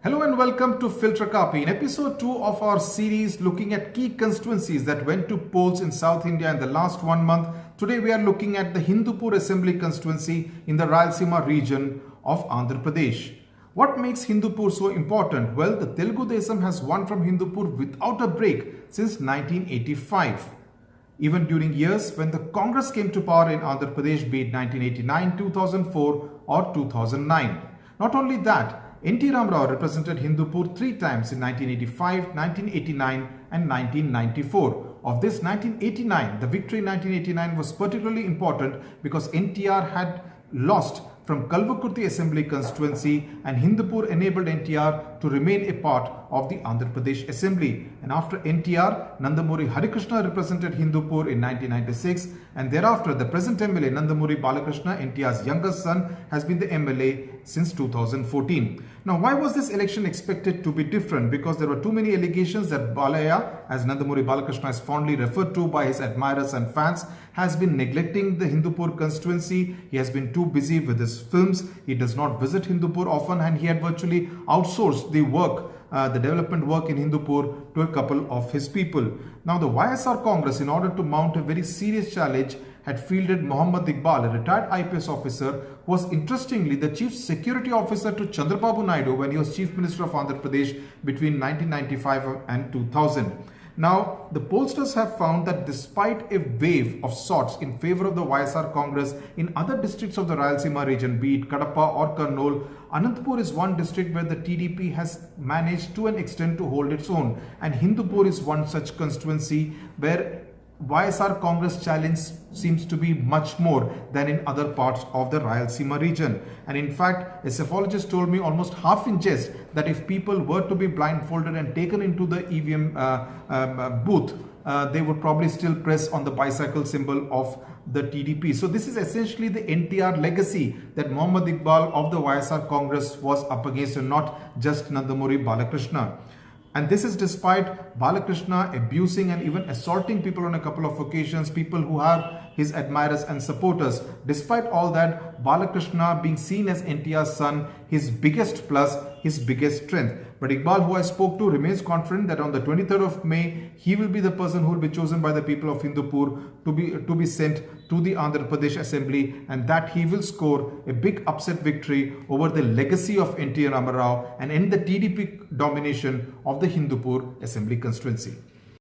Hello and welcome to Filter Kaapi. In episode 2 of our series looking at key constituencies that went to polls in South India in the last 1 month, today we are looking at the Hindupur Assembly constituency in the Rayalaseema region of Andhra Pradesh. What makes Hindupur so important? Well, the Telugu Desam has won from Hindupur without a break since 1985. Even during years when the Congress came to power in Andhra Pradesh, be it 1989, 2004 or 2009. Not only that, N.T. Ramarao represented Hindupur 3 times in 1985, 1989 and 1994. Of this 1989, the victory in 1989 was particularly important because NTR had lost from Kalvakurthi Assembly constituency and Hindupur enabled NTR to remain a part of the Andhra Pradesh Assembly. And after NTR, Nandamuri Harikrishna represented Hindupur in 1996 and thereafter the present MLA Nandamuri Balakrishna, NTR's youngest son, has been the MLA since 2014. Now, why was this election expected to be different? Because there were too many allegations that Balaya, as Nandamuri Balakrishna is fondly referred to by his admirers and fans, has been neglecting the Hindupur constituency. He has been too busy with his films. He does not visit Hindupur often and he had virtually outsourced the work, the development work in Hindupur to a couple of his people. Now, the YSR Congress, in order to mount a very serious challenge, had fielded Mohammad Iqbal, a retired IPS officer, who was interestingly the chief security officer to Chandrababu Naidu when he was chief minister of Andhra Pradesh between 1995 and 2000. Now, the pollsters have found that despite a wave of sorts in favor of the YSR Congress in other districts of the Rayalaseema region, be it Kadapa or Kurnool, Anantapur is one district where the TDP has managed to an extent to hold its own, and Hindupur is one such constituency where YSR Congress challenge seems to be much more than in other parts of the Rayalaseema region. And in fact, a psephologist told me almost half in jest that if people were to be blindfolded and taken into the EVM booth, they would probably still press on the bicycle symbol of the TDP. So this is essentially the NTR legacy that Mohammad Iqbal of the YSR Congress was up against, and not just Nandamuri Balakrishna. And this is despite Balakrishna abusing and even assaulting people on a couple of occasions, people who are his admirers and supporters. Despite all that, Balakrishna being seen as NTR's son, his biggest plus, his biggest strength. But Iqbal, who I spoke to, remains confident that on the 23rd of May, he will be the person who will be chosen by the people of Hindupur to be sent to the Andhra Pradesh Assembly, and that he will score a big upset victory over the legacy of N.T. Ramarao and end the TDP domination of the Hindupur Assembly constituency.